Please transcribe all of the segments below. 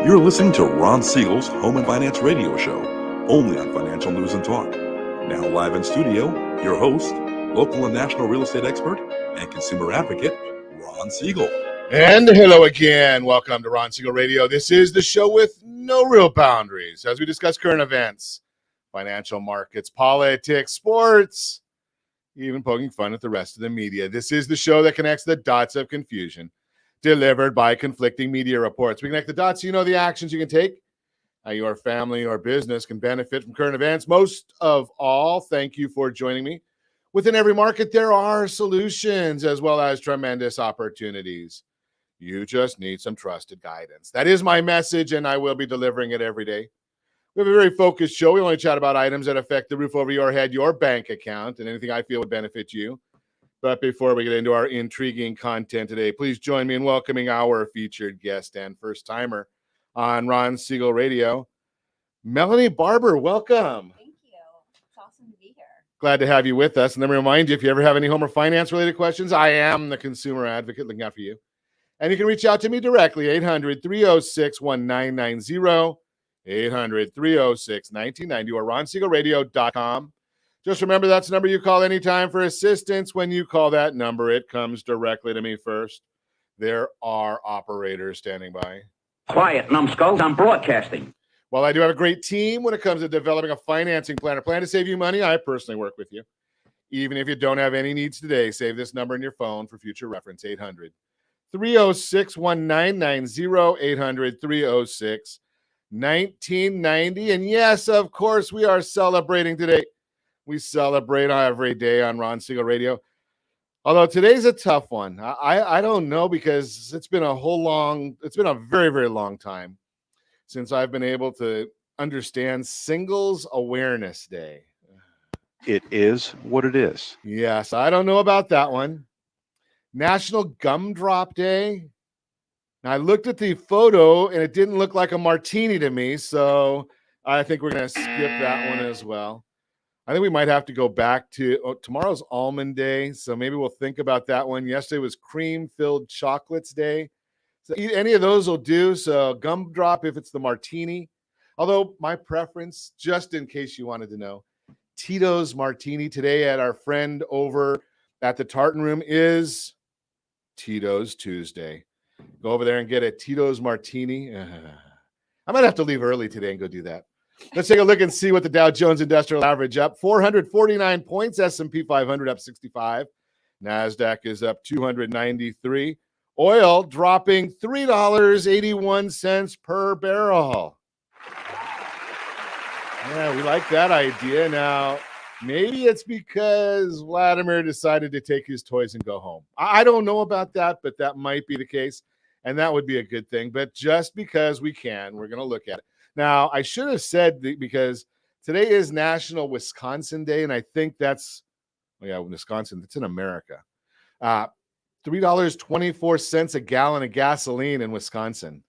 You're listening to Ron Siegel's Home and Finance Radio Show, only on Financial News and Talk. Now live in studio, your host, local and national real estate expert and consumer advocate, Ron Siegel. And hello again. Welcome to Ron Siegel Radio. This is the show with no real boundaries as we discuss current events, financial markets, politics, sports, even poking fun at the rest of the media. This is the show that connects the dots of confusion delivered by conflicting media reports. We connect the dots so you know the actions you can take, how your family or business can benefit from current events. Most of all, thank you for joining me. Within every market, there are solutions as well as tremendous opportunities. You just need some trusted guidance. That is my message, and I will be delivering it every day. We have a very focused show. We only chat about items that affect the roof over your head, your bank account, and anything I feel would benefit you. But before we get into our intriguing content today, please join me in welcoming our featured guest and first-timer on Ron Siegel Radio, Mellie Barber. Welcome. Thank you. It's awesome to be here. Glad to have you with us. And let me remind you, if you ever have any home or finance-related questions, I am the consumer advocate looking out for you. And you can reach out to me directly, 800-306-1990, 800-306-1990, or ronsiegelradio.com. Just remember, that's the number you call anytime for assistance. When you call that number, it comes directly to me first. There are operators standing by. Quiet, numbskulls, I'm broadcasting. While I do have a great team when it comes to developing a financing plan or plan to save you money, I personally work with you. Even if you don't have any needs today, save this number in your phone for future reference, 800-306-1990, 800-306-1990. And yes, of course, we are celebrating today. We celebrate every day on Ron Siegel Radio. Although today's a tough one. I don't know, because it's been a very, very long time since I've been able to understand Singles Awareness Day. It is what it is. Yes, I don't know about that one. National Gumdrop Day. Now, I looked at the photo and it didn't look like a martini to me, so I think we're going to skip that one as well. I think we might have to go back to tomorrow's Almond Day, so maybe we'll think about that one. Yesterday was Cream-Filled Chocolates Day. So any of those will do. So Gumdrop if it's the martini. Although my preference, just in case you wanted to know, Tito's Martini today at our friend over at the Tartan Room is Tito's Tuesday. Go over there and get a Tito's Martini. I might have to leave early today and go do that. Let's take a look and see what the Dow Jones Industrial Average up. 449 points, S&P 500 up 65. NASDAQ is up 293. Oil dropping $3.81 per barrel. Yeah, we like that idea. Now, maybe it's because Vladimir decided to take his toys and go home. I don't know about that, but that might be the case, and that would be a good thing. But just because we can, we're going to look at it. Now, I should have said, because today is National Wisconsin Day, and I think Wisconsin, it's in America. $3.24 a gallon of gasoline in Wisconsin.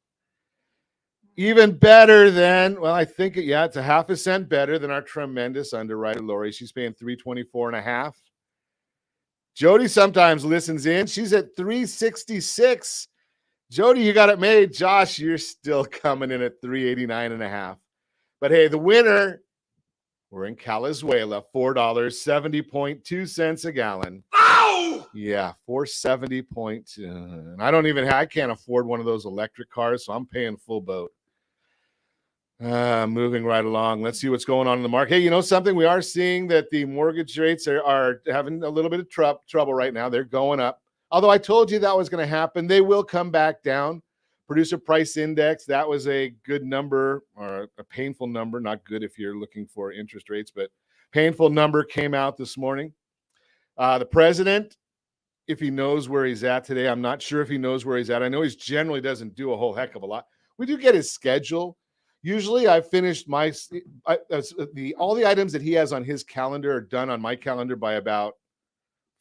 Even better than, I think, it's a half a cent better than our tremendous underwriter, Lori. She's paying $3.24.5. Jody sometimes listens in. She's at $3.66. Jody, you got it made. Josh, you're still coming in at $3.89.5. But hey, the winner, we're in Calizuela, $4.70.2 a gallon. Ow! Yeah, $4.70.2. And I can't afford one of those electric cars, so I'm paying full boat. Moving right along. Let's see what's going on in the market. Hey, you know something? We are seeing that the mortgage rates are having a little bit of trouble right now. They're going up. Although I told you that was going to happen, they will come back down. Producer price index, that was a good number, or a painful number. Not good if you're looking for interest rates, but painful number came out this morning. The president, if he knows where he's at today, I'm not sure if he knows where he's at. I know he generally doesn't do a whole heck of a lot. We do get his schedule. Usually I finished all the items that he has on his calendar are done on my calendar by about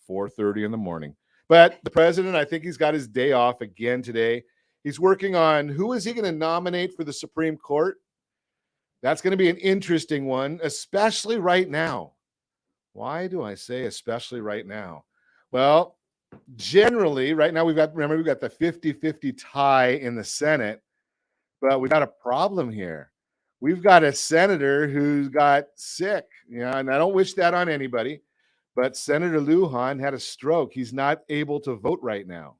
4:30 in the morning. But the president, I think he's got his day off again today. He's working on who is he going to nominate for the Supreme Court. That's going to be an interesting one, especially right now. Why do I say especially right now? Well, generally, right now we've got the 50-50 tie in the Senate. But we got a problem here. We've got a senator who's got sick, and I don't wish that on anybody, but Senator Lujan had a stroke. He's not able to vote right now.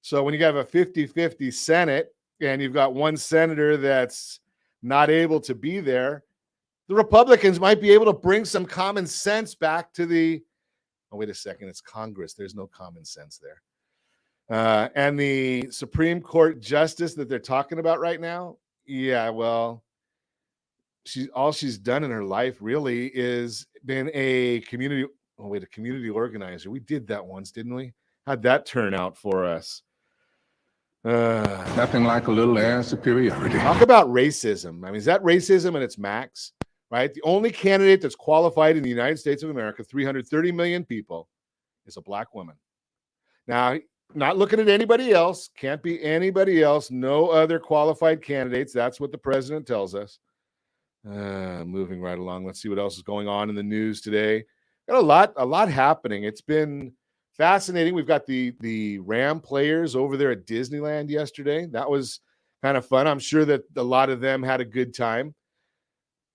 So when you have a 50-50 Senate and you've got one senator that's not able to be there, the Republicans might be able to bring some common sense back to the, oh, wait a second, it's Congress. There's no common sense there. And the Supreme Court justice that they're talking about right now, yeah, well, all she's done in her life really is been a community organizer. We did that once, didn't we? How'd that turn out for us? Nothing like a little air superiority. Talk about racism. I mean, is that racism at its max, right? The only candidate that's qualified in the United States of America, 330 million people, is a black woman. Now, not looking at anybody else, can't be anybody else, no other qualified candidates. That's what the president tells us. Moving right along. Let's see what else is going on in the news today. Got a lot happening. It's been fascinating. We've got the Ram players over there at Disneyland yesterday. That was kind of fun. I'm sure that a lot of them had a good time.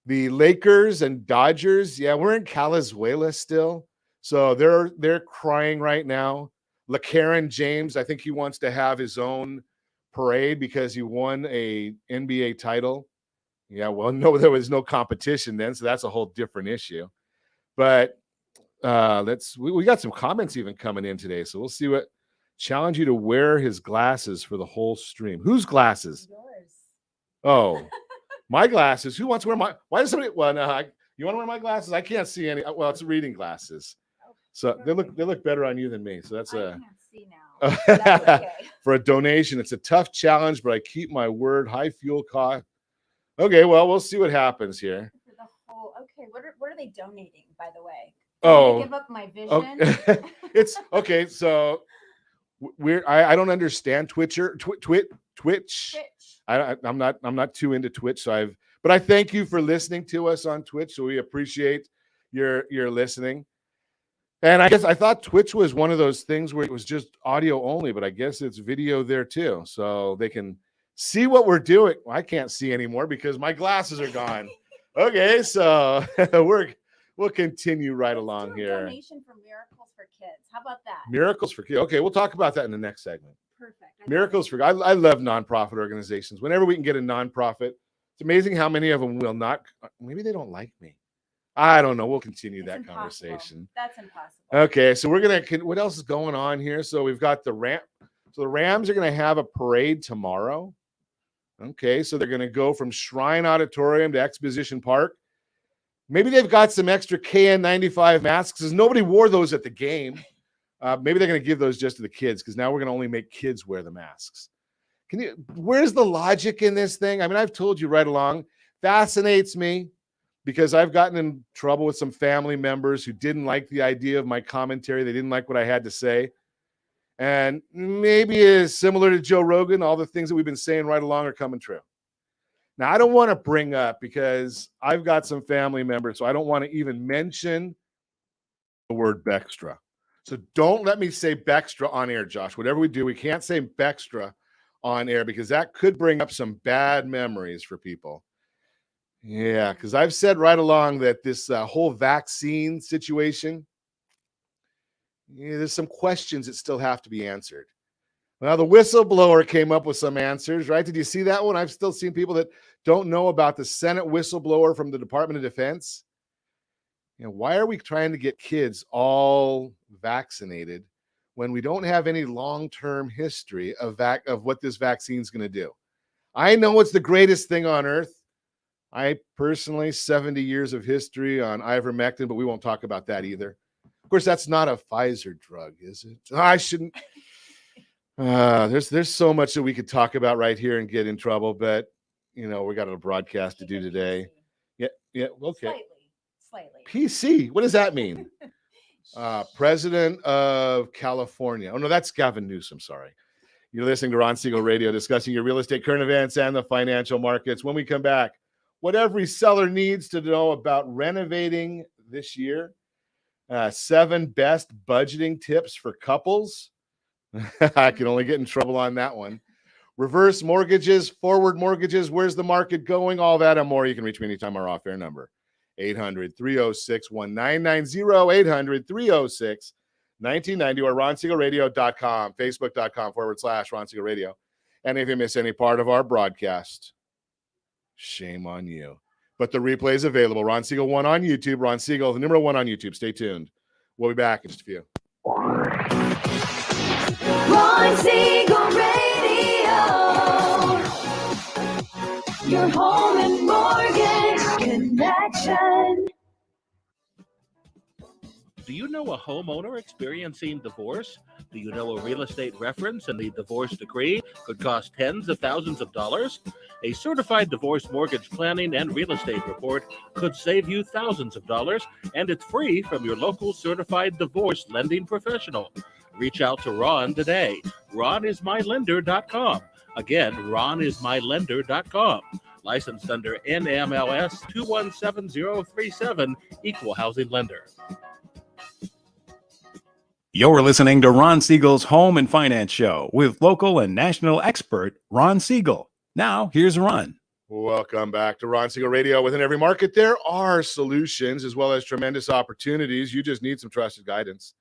The Lakers and Dodgers, yeah, we're in Calizuela still. So they're crying right now. LeCaron James, I think he wants to have his own parade because he won a NBA title. Yeah, well, no, there was no competition then, so that's a whole different issue. But we got some comments even coming in today, so we'll see what. Challenge you to wear his glasses for the whole stream. Whose glasses? Yours. Oh, my glasses. Who wants to wear my? Why does somebody? Well, no, you want to wear my glasses? I can't see any. Well, it's reading glasses, so they look better on you than me. So that's I can't see now. That's okay. For a donation. It's a tough challenge, but I keep my word. High fuel cost. Okay, well, we'll see what happes here. For the whole, okay, what are they donating, by the way? Oh, give up my vision. Okay. It's okay. So I don't understand Twitch. I'm not too into Twitch. But I thank you for listening to us on Twitch. So we appreciate your listening. And I thought Twitch was one of those things where it was just audio only, but I guess it's video there too. So they can see what we're doing. Well, I can't see anymore because my glasses are gone. Okay, so we'll continue right along here. Donation for Miracles for Kids. How about that? Miracles for Kids. Okay, we'll talk about that in the next segment. Perfect. Miracles for I love nonprofit organizations. Whenever we can get a nonprofit, it's amazing how many of them will not. Maybe they don't like me. I don't know. We'll continue that conversation. That's impossible. Okay, so we're gonna. What else is going on here? So we've got the Ram. So the Rams are gonna have a parade tomorrow. Okay, so they're gonna go from Shrine Auditorium to Exposition Park. Maybe they've got some extra KN95 masks because nobody wore those at the game. Maybe they're gonna give those just to the kids because now we're gonna only make kids wear the masks. Where's the logic in this thing? I mean, I've told you right along. Fascinates me. Because I've gotten in trouble with some family members who didn't like the idea of my commentary. They didn't like what I had to say. And maybe it's similar to Joe Rogan. All the things that we've been saying right along are coming true. Now, I don't want to bring up because I've got some family members, so I don't want to even mention the word Bextra. So don't let me say Bextra on air, Josh. Whatever we do, we can't say Bextra on air because that could bring up some bad memories for people. Yeah, because I've said right along that this whole vaccine situation, there's some questions that still have to be answered. Well, the whistleblower came up with some answers, right? Did you see that one? I've still seen people that don't know about the Senate whistleblower from the Department of Defense. Why are we trying to get kids all vaccinated when we don't have any long-term history of what this vaccine is going to do? I know it's the greatest thing on earth. I personally, 70 years of history on ivermectin, but we won't talk about that either. Of course, that's not a Pfizer drug, is it? I shouldn't. There's so much that we could talk about right here and get in trouble, but we got a broadcast to do today. Yeah, okay. Slightly. PC, what does that mean? President of California. Oh no, that's Gavin Newsom. Sorry. You're listening to Ron Siegel Radio, discussing your real estate current events and the financial markets. When we come back, what every seller needs to know about renovating this year. 7 best budgeting tips for couples. I can only get in trouble on that one. reverse mortgages, forward mortgages, where's the market going, all that and more. You can reach me anytime. Our off-air number, 800-306-1990, 800-306-1990, or RonSiegelRadio.com, Facebook.com/Ron Siegel Radio. And if you miss any part of our broadcast, shame on you. But the replay is available. Ron Siegel 1 on YouTube. Ron Siegel, the number 1 on YouTube. Stay tuned. We'll be back in just a few. Ron Siegel Radio, your home and mortgage connection. Do you know a homeowner experiencing divorce? Do you know a real estate reference and the divorce decree could cost tens of thousands of dollars? A certified divorce mortgage planning and real estate report could save you thousands of dollars, and it's free from your local certified divorce lending professional. Reach out to Ron today. RonIsMyLender.com. Again, RonIsMyLender.com. Licensed under NMLS 217037, Equal Housing Lender. You're listening to Ron Siegel's Home and Finance Show with local and national expert Ron Siegel. Now, here's Ron. Welcome back to Ron Siegel Radio. Within every market, there are solutions as well as tremendous opportunities. You just need some trusted guidance.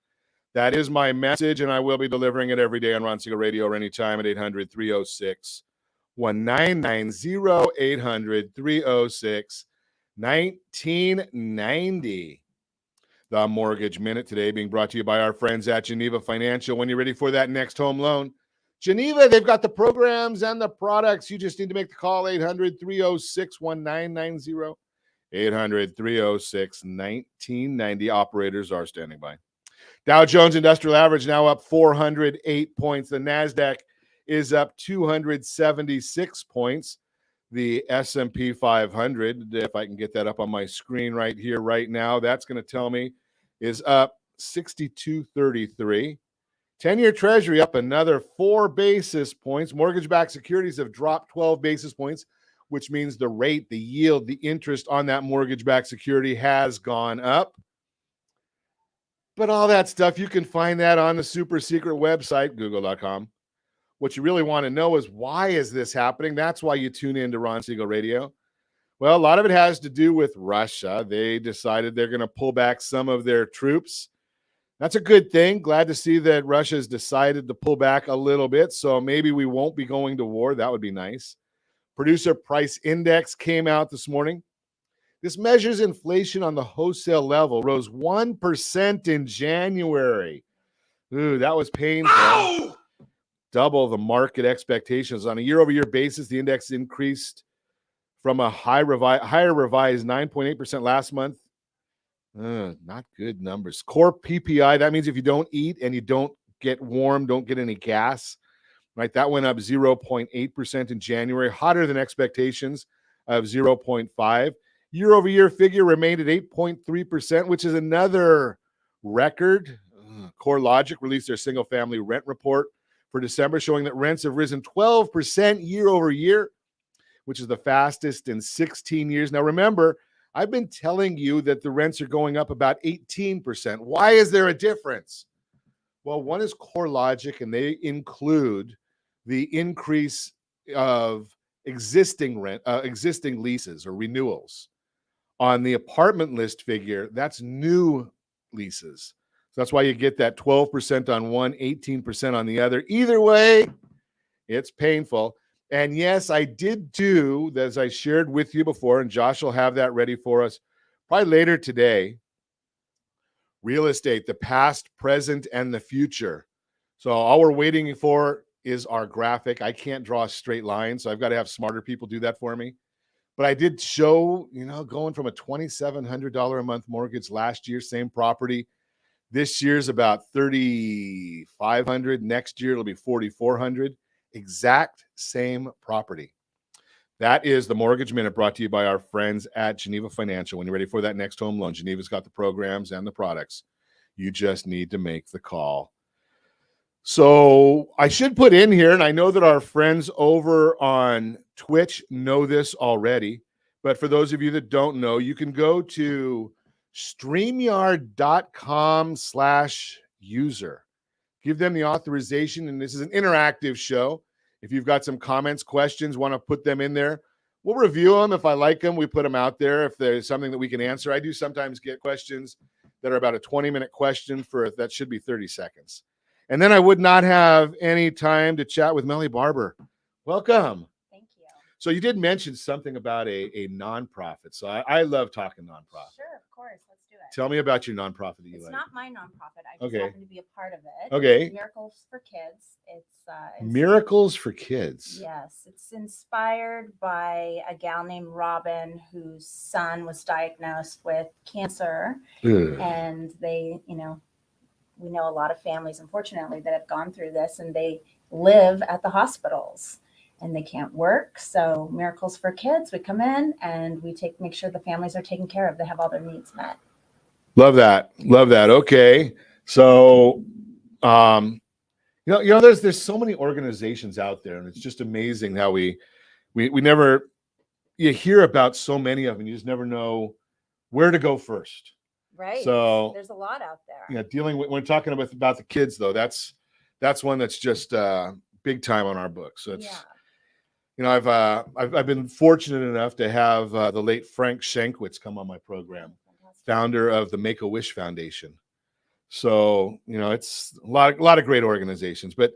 That is my message, and I will be delivering it every day on Ron Siegel Radio or anytime at 800-306-1990, 800-306-1990. The Mortgage Minute today being brought to you by our friends at Geneva Financial. When you're ready for that next home loan, Geneva, they've got the programs and the products. You just need to make the call, 800-306-1990, 800-306-1990. Operators are standing by. Dow Jones Industrial Average now up 408 points. The NASDAQ is up 276 points. The S&P 500, if I can get that up on my screen right here, right now, that's going to tell me is up 62.33. 10-year Treasury up another 4 basis points. Mortgage-backed securities have dropped 12 basis points, which means the rate, the yield, the interest on that mortgage-backed security has gone up. But all that stuff, you can find that on the super secret website, google.com. What you really want to know is, why is this happening? That's why you tune in to Ron Siegel Radio. Well, a lot of it has to do with Russia. They decided they're going to pull back some of their troops. That's a good thing. Glad to see that Russia's decided to pull back a little bit, so maybe we won't be going to war. That would be nice. Producer Price Index came out this morning. This measures inflation on the wholesale level, rose 1% in January. Ooh, that was painful. Ow! Double the market expectations. On a year-over-year basis, the index increased from a higher revised 9.8% last month. Not good numbers. Core PPI, that means if you don't eat and you don't get warm, don't get any gas, right? That went up 0.8% in January, hotter than expectations of 0.5%. Year-over-year figure remained at 8.3%, which is another record. CoreLogic released their single-family rent report for December, showing that rents have risen 12% year-over-year, which is the fastest in 16 years. Now, remember, I've been telling you that the rents are going up about 18%. Why is there a difference? Well, one is CoreLogic, and they include the increase of existing leases or renewals. On the apartment list figure, that's new leases. So that's why you get that 12% on one, 18% on the other. Either way, it's painful. And yes, I did do, as I shared with you before, and Josh will have that ready for us probably later today, real estate, the past, present, and the future. So all we're waiting for is our graphic. I can't draw a straight line, so I've got to have smarter people do that for me. But I did show, going from a $2,700 a month mortgage last year, same property. This year's about $3,500. Next year, it'll be $4,400. Exact same property. That is the Mortgage Minute, brought to you by our friends at Geneva Financial. When you're ready for that next home loan, Geneva's got the programs and the products. You just need to make the call. So I should put in here, and I know that our friends over on Twitch know this already, but for those of you that don't know, you can go to StreamYard.com/user. Give them the authorization, and this is an interactive show. If you've got some comments, questions, want to put them in there, we'll review them. If I like them, we put them out there. If there's something that we can answer, I do sometimes get questions that are about a 20-minute question that should be 30 seconds. And then I would not have any time to chat with Mellie Barber. Welcome. Thank you. So you did mention something about a nonprofit. So I love talking nonprofit. Sure, of course. Let's do it. Tell me about your nonprofit that you It's like. not my nonprofit. I just Okay. happen to be a part of it. Okay. It's Miracles for Kids. It's Miracles for Kids. Yes, it's inspired by a gal named Robin whose son was diagnosed with cancer, Ugh. and they, we know a lot of families, unfortunately, that have gone through this, and they live at the hospitals and they can't work. So Miracles for Kids, we come in and we make sure the families are taken care of. They have all their needs met. Love that. Love that. Okay. So, there's so many organizations out there, and it's just amazing how we never, you hear about so many of them. You just never know where to go first. Right. So there's a lot out there. Dealing with, when talking about the kids though, that's one that's just big time on our book. So it's, I've been fortunate enough to have the late Frank Shankwitz come on my program, founder of the Make-A-Wish Foundation. So, it's a lot of great organizations, but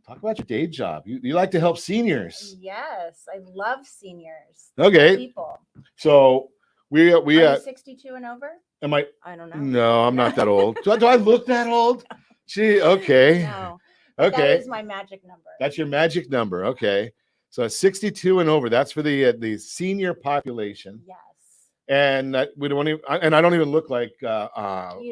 talk about your day job. You like to help seniors. Yes, I love seniors. Okay. People. So we Are you 62 and over? am I don't know. No, I'm not that old. Do I look that old? Gee, okay. No. Okay. That is my magic number. That's your magic number. Okay. So 62 and over, that's for the senior population. Yes. And we don't even, and I don't even look like You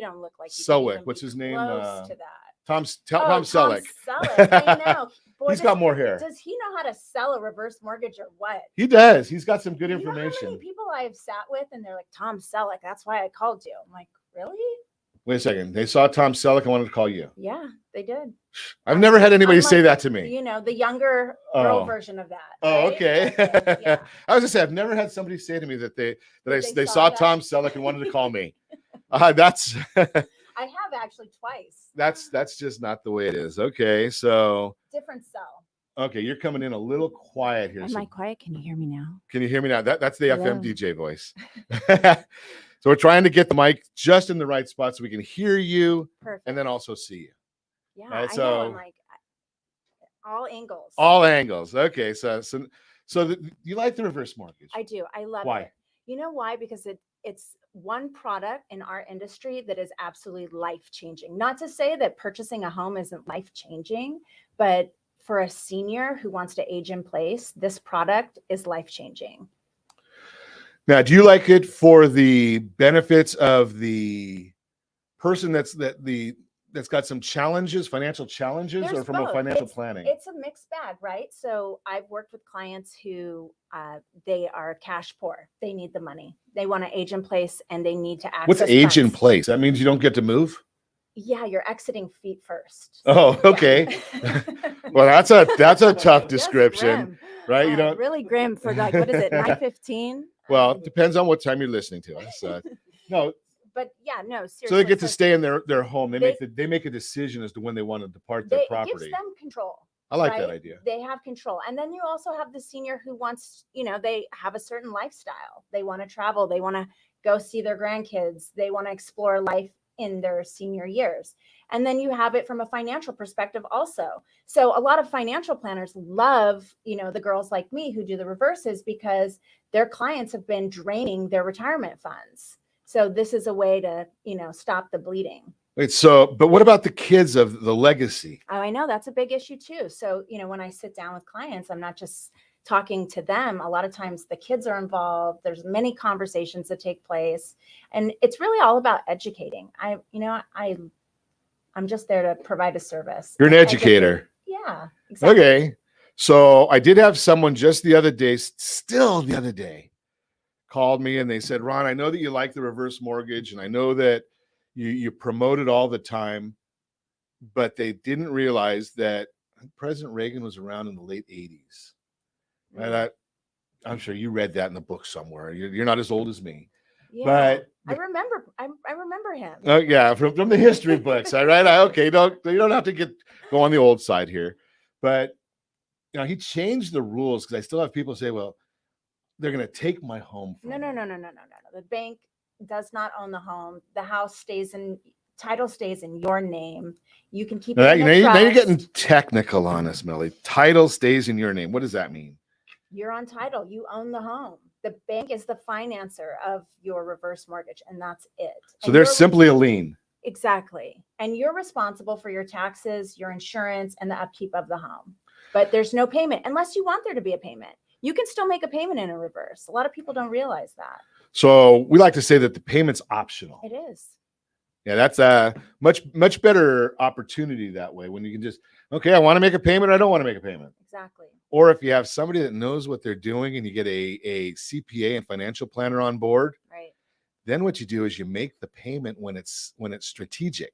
don't look like you Selleck. can even What's be his name? Close to that. Tom Tom Selleck. Selleck. I know. Boy, He's got more hair. Does he know how to sell a reverse mortgage or what? He does. He's got some good You know how information. many people I have sat with and they're like, Tom Selleck, that's why I called you. I'm like, really? Wait a second. They saw Tom Selleck and wanted to call you. Yeah, they did. I've never had anybody I'm say like, that to me. The younger girl version of that. Oh, right? okay. Yeah. I was gonna say I've never had somebody say to me that they They saw saw that? Tom Selleck and wanted to call me. That's I have actually twice. that's just not the way it is. Okay, so Different cell. okay, you're coming in a little quiet here. Am So I quiet? Can you hear me now? can you hear me now? That's the Hello. FM DJ voice. So we're trying to get the mic just in the right spot so we can hear you Perfect. and then also see you. Yeah, Right, I so- know. I'm like all angles. All angles. Okay, so you like the reverse mortgage? I do. I love Why? it. You know why? Because it's one product in our industry that is absolutely life-changing. Not to say that purchasing a home isn't life-changing, but for a senior who wants to age in place, this product is life-changing. Now, do you like it for the benefits of the person that's got some challenges, financial challenges, or There's from a both. financial planning? It's a mixed bag, right? So I've worked with clients who they are cash poor. They need the money. They want to age in place and they need to access What's age in funds. place? That means you don't get to move? Yeah, you're exiting feet first. Oh, okay. Well, that's a tough That's description, grim. right? You don't. Really grim for like, what is it, 9:15? Well, it depends on what time you're listening to us. No, But yeah, no, seriously. so they get to so stay in their home. They They- make a decision as to when they want to depart their it gives property. them control. I like that right? idea. They have control. And then you also have the senior who wants, they have a certain lifestyle. They want to travel. They want to go see their grandkids. They want to explore life in their senior years. And then you have it from a financial perspective also. So a lot of financial planners love, the girls like me who do the reverses because their clients have been draining their retirement funds. So this is a way to, stop the bleeding. Wait, but what about the kids of the legacy? Oh, I know that's a big issue too. So, when I sit down with clients, I'm not just talking to them. A lot of times the kids are involved. There's many conversations that take place, and it's really all about educating. I'm just there to provide a service. You're an and educate. educator. Yeah, exactly. Okay. So I did have someone just the other day, called me and they said, Ron, I know that you like the reverse mortgage and I know that you promote it all the time, but they didn't realize that President Reagan was around in the late 80s. And I'm sure you read that in the book somewhere. You're not as old as me. Yeah, But I remember him. oh yeah, from the history books. All right. Okay, you don't have to go on the old side here. But he changed the rules because I still have people say, well, they're going to take my home from No. me. The bank does not own the home. The house title stays in your name. You can keep it in a Now you're trust. getting technical on us, Mellie. Title stays in your name. What does that mean? You're on title. You own the home. The bank is the financer of your reverse mortgage, and that's it. So And there's you're simply a lien. Exactly. And you're responsible for your taxes, your insurance, and the upkeep of the home. But there's no payment unless you want there to be a payment. You can still make a payment in a reverse. A lot of people don't realize that. So we like to say that the payment's optional. It is. Yeah, that's a much better opportunity that way when you can just, okay, I want to make a payment or I don't want to make a payment. Exactly. Or if you have somebody that knows what they're doing and you get a CPA and financial planner on board, Right. then what you do is you make the payment when it's strategic.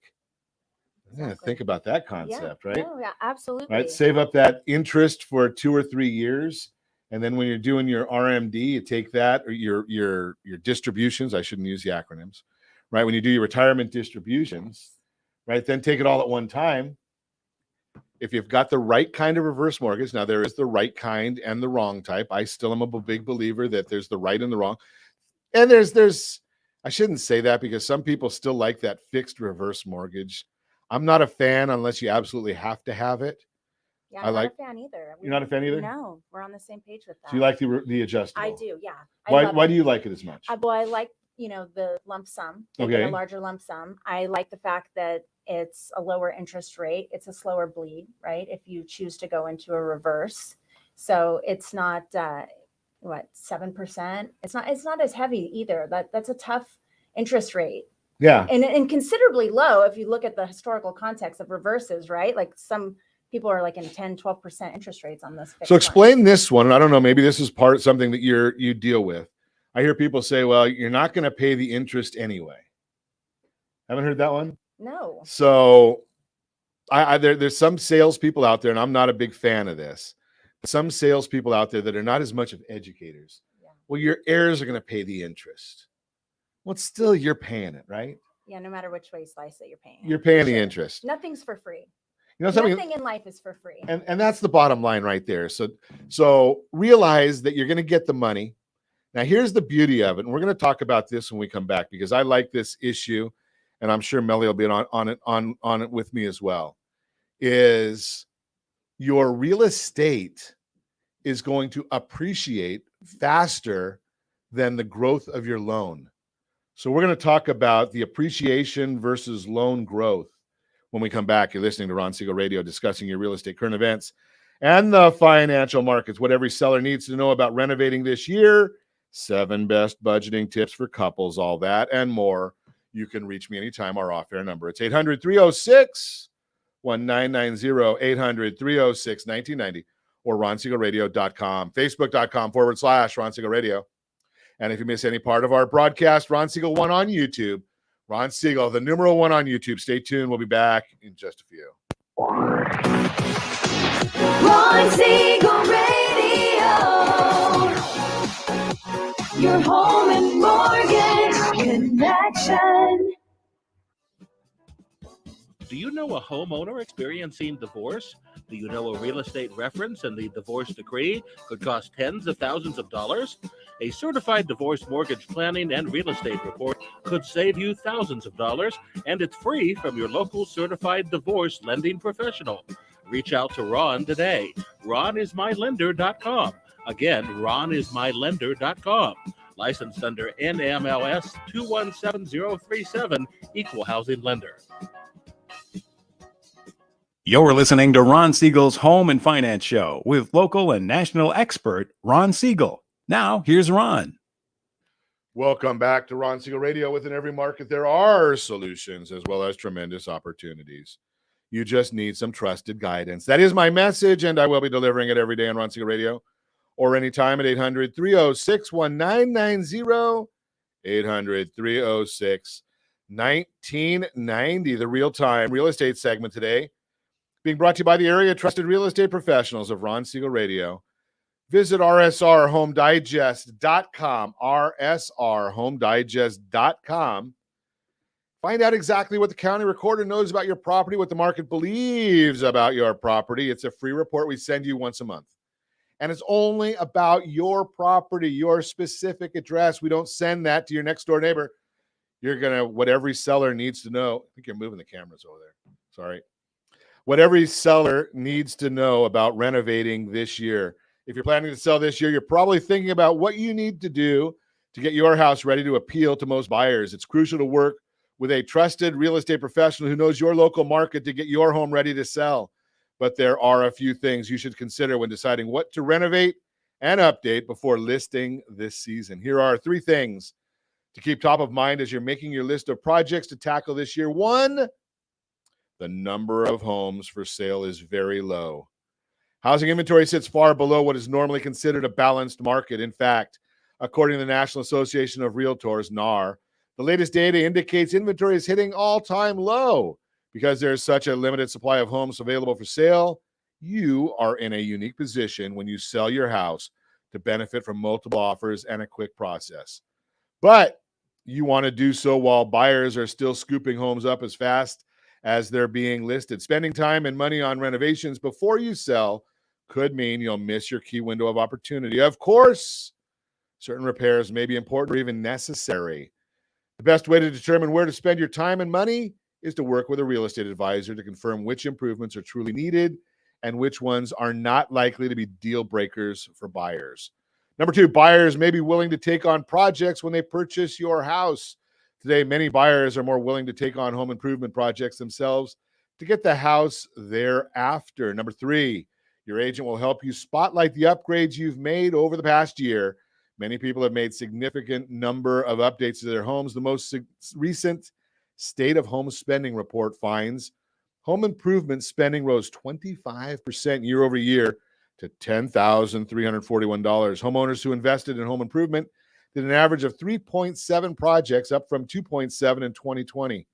Exactly. Yeah, think about that concept, right? Oh, yeah, absolutely. Right. Save up that interest for 2 or 3 years. And then when you're doing your RMD, you take that or your distributions. I shouldn't use the acronyms, right? When you do your retirement distributions, right? Then take it all at one time. If you've got the right kind of reverse mortgage, now there is the right kind and the wrong type. I still am a big believer that there's the right and the wrong. And there's I shouldn't say that because some people still like that fixed reverse mortgage. I'm not a fan unless you absolutely have to have it. Yeah, I I'm like- not a fan either. You're not a fan either? No, we're on the same page with that. So you like the adjustable? I do, yeah. Why do you like it as much? Well, I like, the lump sum. They get a Okay. larger lump sum. I like the fact that it's a lower interest rate. It's a slower bleed, right? If you choose to go into a reverse. So it's not 7%. It's not as heavy either. That's a tough interest rate. Yeah. And considerably low if you look at the historical context of reverses, right? Like some people are like in 10, 12% interest rates on this. So explain this one. And I don't know, maybe this is something that you deal with. I hear people say, well, you're not going to pay the interest anyway. Haven't heard that one? No. So there's some salespeople out there, and I'm not a big fan of this. Some salespeople out there that are not as much of educators. Yeah. Well, your heirs are going to pay the interest. Well, it's still you're paying it, right? Yeah, no matter which way you slice it, you're paying. You're paying the Sure. interest. Nothing's for free. You know something? Nothing in life is for free. And that's the bottom line right there. So realize that you're going to get the money. Now, here's the beauty of it. And we're going to talk about this when we come back because I like this issue. And I'm sure Mellie will be on it with me as well. Is your real estate is going to appreciate faster than the growth of your loan. So we're going to talk about the appreciation versus loan growth when we come back. You're listening to Ron Siegel Radio, discussing your real estate current events and the financial markets, what every seller needs to know about renovating this year, 7 best budgeting tips for couples, all that and more. You can reach me anytime. Our off-air number, it's 800-306-1990, 800-306-1990, or RonSiegelRadio.com, Facebook.com/Ron Siegel Radio. And if you miss any part of our broadcast, Ron Siegel 1 on YouTube. Ron Siegel, the numeral 1 on YouTube. Stay tuned. We'll be back in just a few. Ron Siegel Radio. Your home and mortgage connection. Do you know a homeowner experiencing divorce? Do you know a real estate reference and the divorce decree could cost tens of thousands of dollars? A certified divorce mortgage planning and real estate report could save you thousands of dollars, and it's free from your local certified divorce lending professional. Reach out to Ron today. RonIsMyLender.com. Again, RonIsMyLender.com. Licensed under NMLS 217037, Equal Housing Lender. You're listening to Ron Siegel's Home and Finance Show with local and national expert Ron Siegel. Now, here's Ron. Welcome back to Ron Siegel Radio. Within every market, there are solutions as well as tremendous opportunities. You just need some trusted guidance. That is my message, and I will be delivering it every day on Ron Siegel Radio or anytime at 800-306-1990, 800-306-1990, the real-time real estate segment today. Being brought to you by the area trusted real estate professionals of Ron Siegel Radio. Visit rsrhomedigest.com, rsrhomedigest.com. Find out exactly what the county recorder knows about your property, what the market believes about your property. It's a free report we send you once a month. And it's only about your property, your specific address. We don't send that to your next door neighbor. You're going to, what every seller needs to know. I think you're moving the cameras over there. Sorry. What every seller needs to know about renovating this year. If you're planning to sell this year, you're probably thinking about what you need to do to get your house ready to appeal to most buyers. It's crucial to work with a trusted real estate professional who knows your local market to get your home ready to sell. But there are a few things you should consider when deciding what to renovate and update before listing this season. Here are 3 things to keep top of mind as you're making your list of projects to tackle this year. 1, the number of homes for sale is very low. Housing inventory sits far below what is normally considered a balanced market. In fact, according to the National Association of Realtors, NAR, the latest data indicates inventory is hitting all-time low. Because there's such a limited supply of homes available for sale, you are in a unique position when you sell your house to benefit from multiple offers and a quick process. But you want to do so while buyers are still scooping homes up as fast as they're being listed. Spending time and money on renovations before you sell could mean you'll miss your key window of opportunity. Of course, certain repairs may be important or even necessary. The best way to determine where to spend your time and money is to work with a real estate advisor to confirm which improvements are truly needed and which ones are not likely to be deal breakers for buyers. Number 2, buyers may be willing to take on projects when they purchase your house. Today, many buyers are more willing to take on home improvement projects themselves to get the house thereafter. Number 3, your agent will help you spotlight the upgrades you've made over the past year. Many people have made significant number of updates to their homes. The most recent State of Home Spending report finds home improvement spending rose 25% year over year to $10,341. Homeowners who invested in home improvement did an average of 3.7 projects, up from 2.7 in 2020.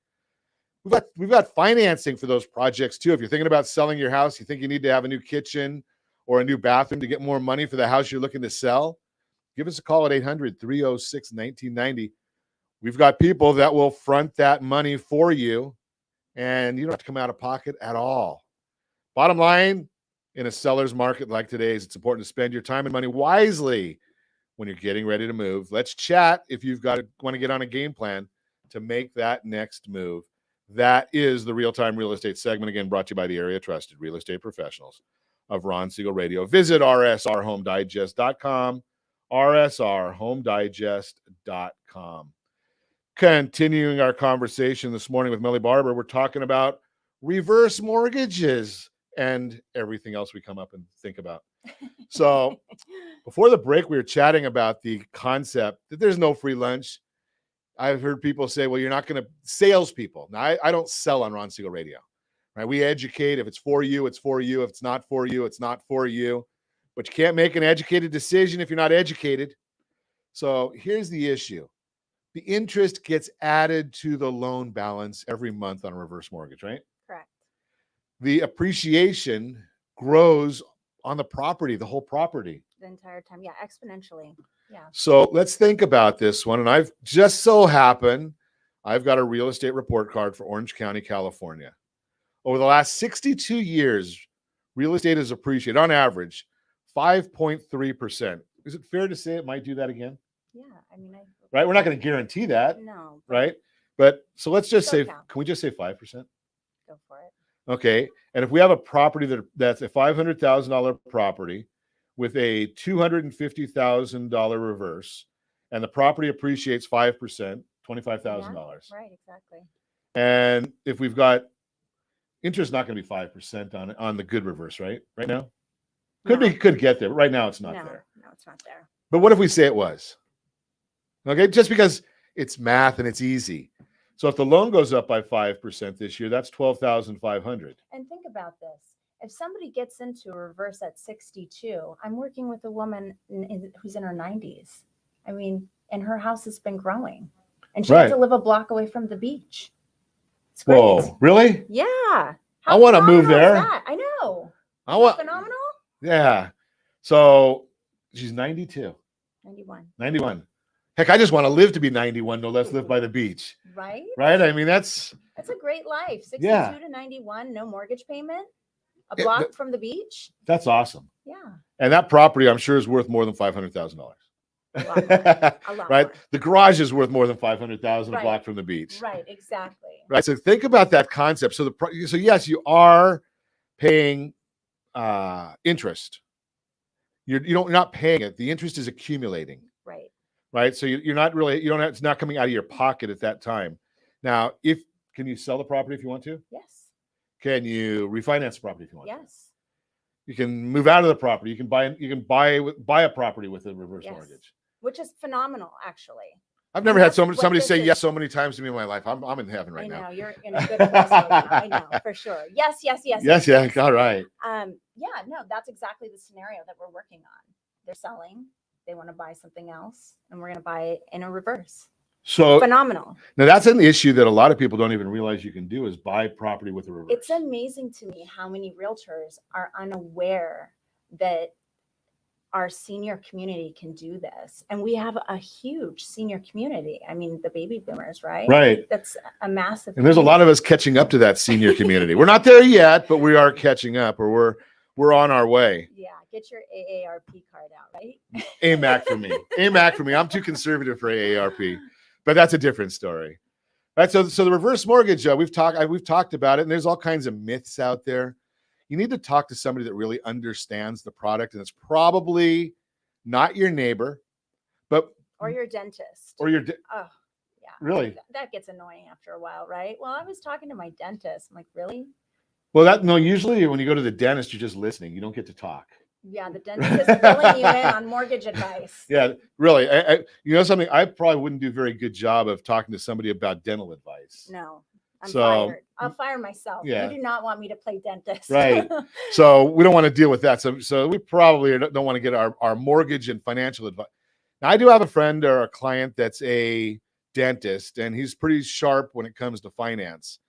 We've got financing for those projects too. If you're thinking about selling your house, you think you need to have a new kitchen or a new bathroom to get more money for the house you're looking to sell, give us a call at 800-306-1990. We've got people that will front that money for you, and you don't have to come out of pocket at all. Bottom line, in a seller's market like today's, it's important to spend your time and money wisely when you're getting ready to move. Let's chat if want to get on a game plan to make that next move. That is the Real-Time Real Estate segment, again, brought to you by the area trusted real estate professionals of Ron Siegel Radio. Visit rsrhomedigest.com, rsrhomedigest.com. Continuing our conversation this morning with Mellie Barber, we're talking about reverse mortgages and everything else we come up and think about. So before the break, we were chatting about the concept that there's no free lunch. I've heard people say, well, you're not going to, salespeople. Now, I don't sell on Ron Siegel Radio, right? We educate. If it's for you, it's for you. If it's not for you, it's not for you. But you can't make an educated decision if you're not educated. So here's the issue. The interest gets added to the loan balance every month on a reverse mortgage, right? Correct. The appreciation grows on the property, the whole property. The entire time. Yeah, exponentially. Yeah. So let's think about this one. And I've just so happened, I've got a real estate report card for Orange County, California. Over the last 62 years, real estate has appreciated on average 5.3%. Is it fair to say it might do that again? Yeah. I mean, right? We're not going to guarantee that. No. Right? But so let's just say, count. can we just say 5%? Go for it. Okay. And if we have a property that's a $500,000 property with a $250,000 reverse, and the property appreciates 5%, $25,000. Right, exactly. And if we've got interest, not going to be 5% on the good reverse, right? Right now, could get there. But right now, it's not there. No, it's not there. But what if we say it was? Okay, just because it's math and it's easy. So if the loan goes up by 5% this year, that's $12,500. And think about this. If somebody gets into a reverse at 62, I'm working with a woman who's in her 90s. I mean, and her house has been growing. And she has to live a block away from the beach. It's great. Whoa, really? Yeah. I want to move there. I know. Phenomenal? Yeah. So she's 92. 91. 91. Heck, I just want to live to be 91, no less live by the beach. Right? Right? I mean, that's a great life. 62 Yeah. to 91, no mortgage payment, a Yeah, block from the beach. that's awesome. Yeah. And that property, I'm sure, is worth more than $500,000. A lot more. A lot Right? more. The garage is worth more than $500,000 a Right. block from the beach. Right, exactly. Right. So think about that concept. So so yes, you are paying interest. You're not paying it. The interest is accumulating. Right. Right. So you're not really, it's not coming out of your pocket at that time. Now, can you sell the property if you want to? Yes. Can you refinance the property if you want to? Yes. You can move out of the property. You can buy a property with a reverse Yes. mortgage. Which is phenomenal, actually. I've never had that's what somebody this say is. yes so many times to me in my life. I'm in heaven right I know now. you're in a good place right now. I know for sure. Yes, yes, yes. Yes, yeah. All right. Yeah, no, that's exactly the scenario that we're working on. They're selling, they want to buy something else, and we're going to buy it in a reverse. So Phenomenal. now that's an issue that a lot of people don't even realize you can do is buy property with a reverse. It's amazing to me how many realtors are unaware that our senior community can do this. And we have a huge senior community. I mean, the baby boomers, right? Right. That's a massive. And there's a lot of us catching up to that senior community. We're not there yet, but we are catching up, or we're on our way. Yeah, get your AARP card out, right? AMAC for me. AMAC for me. I'm too conservative for AARP, but that's a different story. Right. So the reverse mortgage, we've talked about it, and there's all kinds of myths out there. You need to talk to somebody that really understands the product, and it's probably not your neighbor, but Or your dentist. or your Oh, yeah. Really? That gets annoying after a while, right? Well, I was talking to my dentist. I'm like, really? well, no. Usually, when you go to the dentist, you're just listening. You don't get to talk. Yeah, the dentist is filling you in on mortgage advice. Yeah, really. You know something? I probably wouldn't do a very good job of talking to somebody about dental advice. No, I'm So, fired. I'll fire myself. yeah. You do not want me to play dentist. Right. So we don't want to deal with that. So we probably don't want to get our mortgage and financial advice. Now, I do have a friend or a client that's a dentist, and he's pretty sharp when it comes to finance.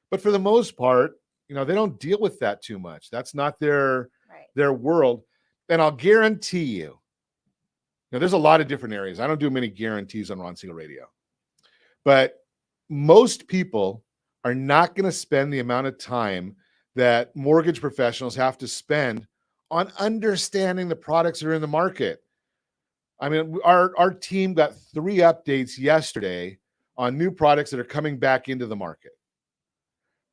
But for the most part, they don't deal with that too much. That's not their world. And I'll guarantee you, there's a lot of different areas. I don't do many guarantees on Ron Siegel Radio. But most people are not going to spend the amount of time that mortgage professionals have to spend on understanding the products that are in the market. I mean, our team got 3 updates yesterday on new products that are coming back into the market.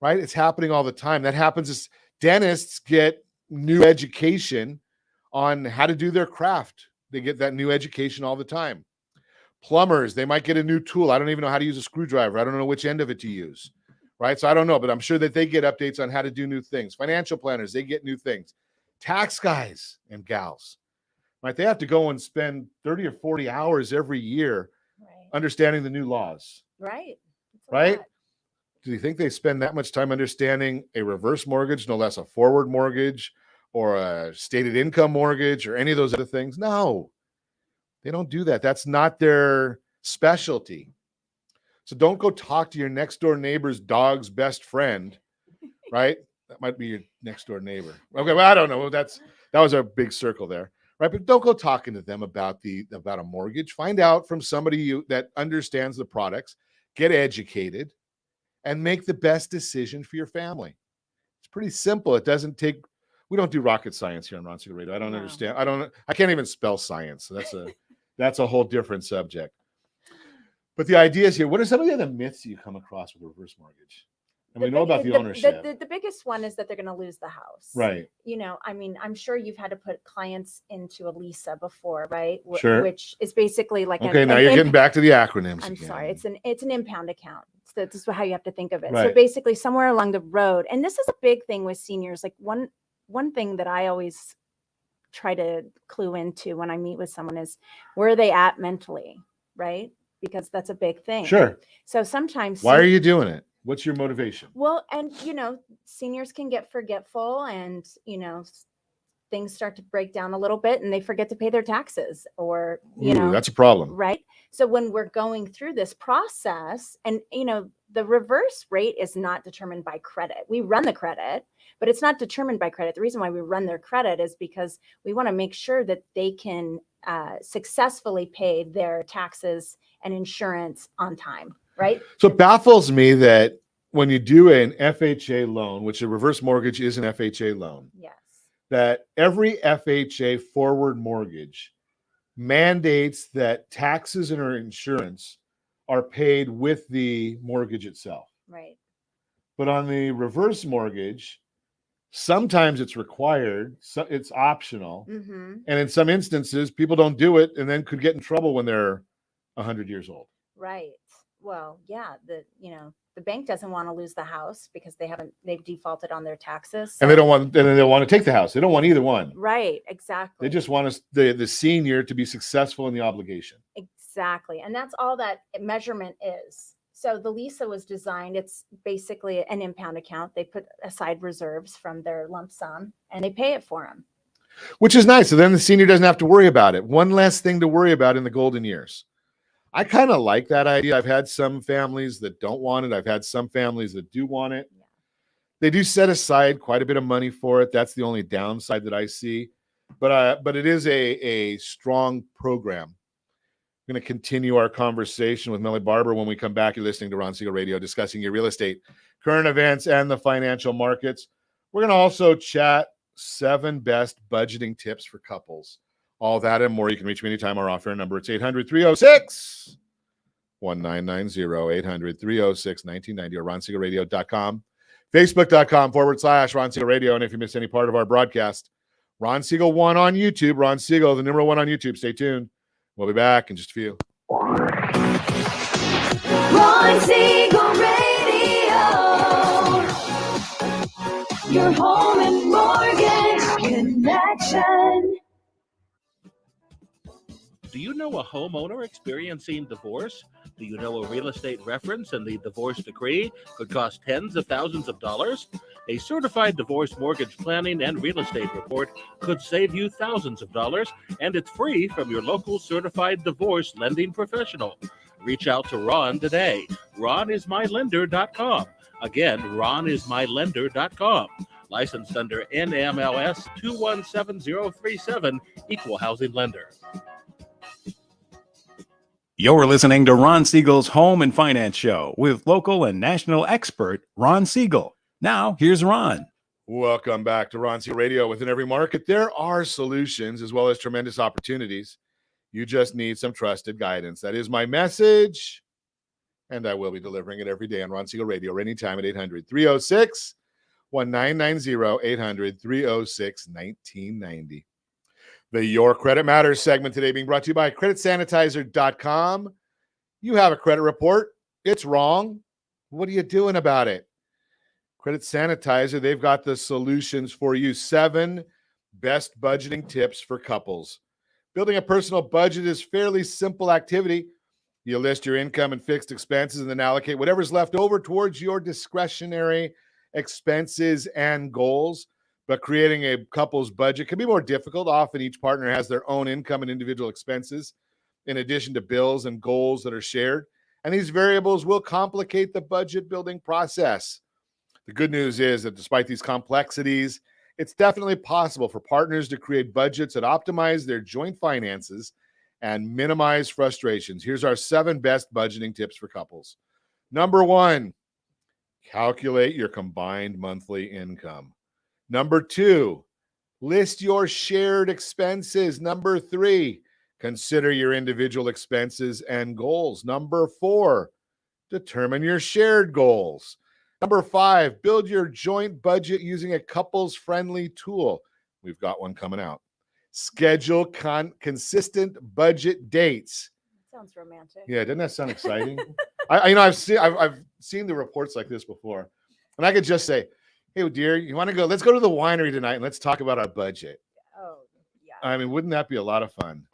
Right? It's happening all the time. That happens as dentists get new education on how to do their craft. They get that new education all the time. Plumbers, they might get a new tool. I don't even know how to use a screwdriver. I don't know which end of it to use. Right? So I don't know, but I'm sure that they get updates on how to do new things. Financial planners, they get new things. Tax guys and gals, right? They have to go and spend 30 or 40 hours every year understanding the new laws. Right. Right? Do you think they spend that much time understanding a reverse mortgage, no less a forward mortgage or a stated income mortgage or any of those other things? No, they don't do that. That's not their specialty. So don't go talk to your next door neighbor's dog's best friend, right? That might be your next door neighbor. Okay, well, I don't know. That was a big circle there, right? But don't go talking to them about a mortgage. Find out from somebody that understands the products, get educated, and make the best decision for your family. It's pretty simple. It doesn't take. We don't do rocket science here on Ron Siegel Radio. I don't understand. I can't even spell science. So that's a whole different subject. But the idea is here. What are some of the other myths you come across with a reverse mortgage? And we know about the ownership. The biggest one is that they're going to lose the house. Right. I mean, I'm sure you've had to put clients into a LISA before, right? Sure. Which is basically like okay. Now you're getting back to the acronyms. I'm again. sorry. It's an impound account. So this is how you have to think of it. Right. So basically, somewhere along the road, and this is a big thing with seniors. Like one thing that I always try to clue into when I meet with someone is where are they at mentally, right? Because that's a big thing. Sure. So sometimes. Why are you doing it? What's your motivation? Well, and seniors can get forgetful, and things start to break down a little bit, and they forget to pay their taxes, or that's a problem, right? So when we're going through this process, and the reverse rate is not determined by credit. We run the credit, but it's not determined by credit. The reason why we run their credit is because we want to make sure that they can successfully paid their taxes and insurance on time, right? So it baffles me that when you do an FHA loan, which a reverse mortgage is an FHA loan, Yes. that every FHA forward mortgage mandates that taxes and or insurance are paid with the mortgage itself. Right. But on the reverse mortgage, sometimes it's required, so it's optional. Mm-hmm. And in some instances, people don't do it and then could get in trouble when they're 100 years old. Right. Well, yeah, the bank doesn't want to lose the house because they've defaulted on their taxes. And they don't want to take the house. They don't want either one. Right, exactly. They just want us, the senior, to be successful in the obligation. Exactly. And that's all that measurement is. So the Lisa was designed, it's basically an impound account. They put aside reserves from their lump sum and they pay it for them. Which is nice. So then the senior doesn't have to worry about it. One less thing to worry about in the golden years. I kind of like that idea. I've had some families that don't want it. I've had some families that do want it. Yeah. They do set aside quite a bit of money for it. That's the only downside that I see. But it is a strong program. We're going to continue our conversation with Mellie Barber when we come back. You're listening to Ron Siegel Radio, discussing your real estate, current events, and the financial markets. We're going to also chat 7 best budgeting tips for couples. All that and more. You can reach me anytime. Our offer number, it's 800-306-1990, 800-306-1990, or ronsiegelradio.com, facebook.com/Ron Siegel Radio. And if you missed any part of our broadcast, Ron Siegel 1 on YouTube, Ron Siegel, the number 1 on YouTube. Stay tuned. We'll be back in just a few. Ron Siegel Radio. Your home and mortgage connection. Do you know a homeowner experiencing divorce? Do you know a real estate reference and the divorce decree could cost tens of thousands of dollars? A certified divorce mortgage planning and real estate report could save you thousands of dollars, and it's free from your local certified divorce lending professional. Reach out to Ron today. RonIsMyLender.com. Again, RonIsMyLender.com. Licensed under NMLS 217037, Equal Housing Lender. You're listening to Ron Siegel's Home and Finance Show with local and national expert Ron Siegel. Now, here's Ron. Welcome back to Ron Siegel Radio. Within every market, there are solutions as well as tremendous opportunities. You just need some trusted guidance. That is my message, and I will be delivering it every day on Ron Siegel Radio, anytime at 800-306-1990, 800-306-1990. The Your Credit Matters segment today being brought to you by creditsanitizer.com. You have a credit report. It's wrong. What are you doing about it? Credit Sanitizer, they've got the solutions for you. 7 best budgeting tips for couples. Building a personal budget is fairly simple activity. You list your income and fixed expenses and then allocate whatever's left over towards your discretionary expenses and goals. But creating a couple's budget can be more difficult. Often each partner has their own income and individual expenses in addition to bills and goals that are shared. And these variables will complicate the budget building process. The good news is that despite these complexities, it's definitely possible for partners to create budgets that optimize their joint finances and minimize frustrations. Here's our 7 best budgeting tips for couples. Number 1, calculate your combined monthly income. Number 2, list your shared expenses. Number 3, consider your individual expenses and goals. Number 4, determine your shared goals. Number 5, build your joint budget using a couples-friendly tool. We've got one coming out. Schedule consistent budget dates. Sounds romantic. Yeah, doesn't that sound exciting? I've seen the reports like this before, and I could just say, "Hey, dear, you want to go? Let's go to the winery tonight and let's talk about our budget." Oh, yeah. I mean, wouldn't that be a lot of fun?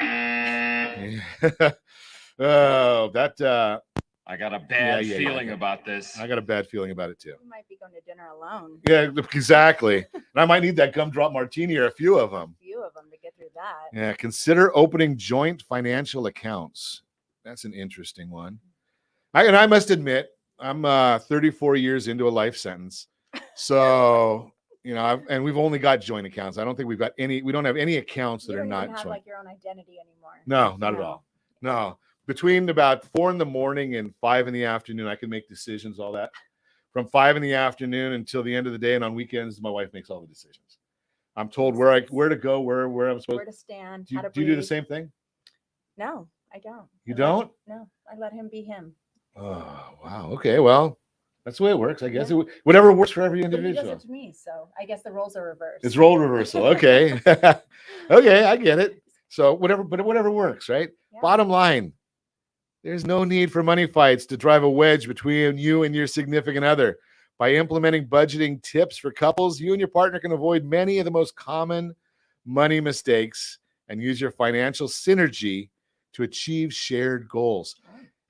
Oh, that. I got a bad Yeah. feeling about this. I got a bad feeling about it too. You might be going to dinner alone. Yeah, exactly. And I might need that gumdrop martini or a few of them. A few of them to get through that. Yeah, consider opening joint financial accounts. That's an interesting one. I must admit, I'm 34 years into a life sentence. So, and we've only got joint accounts. I don't think we've got any. We don't have any accounts that You are don't not even have joint. like your own identity anymore. No, not at all. No, between about 4 a.m. and 5 p.m, I can make decisions. All that from 5 p.m. until the end of the day, and on weekends, my wife makes all the decisions. I'm told where to go, where I'm supposed. Where to stand. Do how to you do the breathe. same thing? No, I don't. You don't? No, I let him be him. Oh wow. Okay. Well, that's the way it works. I guess whatever works for every But he individual. does it to me, so I guess the roles are reversed. It's role reversal. Okay. Okay, I get it. So whatever works, right? Yeah. Bottom line, there's no need for money fights to drive a wedge between you and your significant other. By implementing budgeting tips for couples, you and your partner can avoid many of the most common money mistakes and use your financial synergy to achieve shared goals.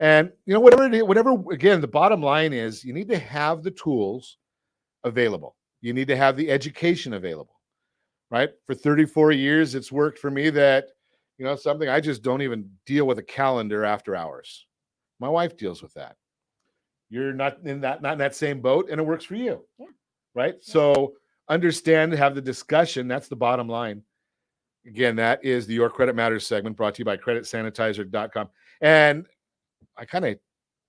And whatever, again, the bottom line is you need to have the tools available. You need to have the education available, right? For 34 years, it's worked for me that, something I just don't even deal with a calendar after hours. My wife deals with that. You're not in that same boat, and it works for you. Yeah. Right. Yeah. So understand, have the discussion. That's the bottom line. Again, that is the Your Credit Matters segment brought to you by creditsanitizer.com. And I kind of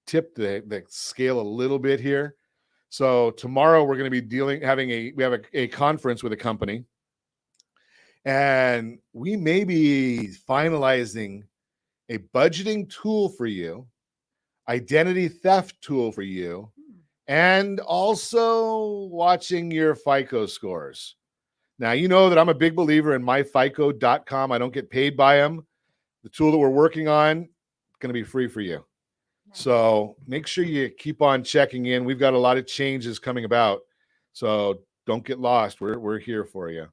tipped the scale a little bit here. So tomorrow we're going to be we have a conference with a company, and we may be finalizing a budgeting tool for you, identity theft tool for you, and also watching your FICO scores. Now, you know that I'm a big believer in myfico.com. I don't get paid by them. The tool that we're working on is going to be free for you. Nice. So make sure you keep on checking in. We've got a lot of changes coming about. So don't get lost. We're here for you.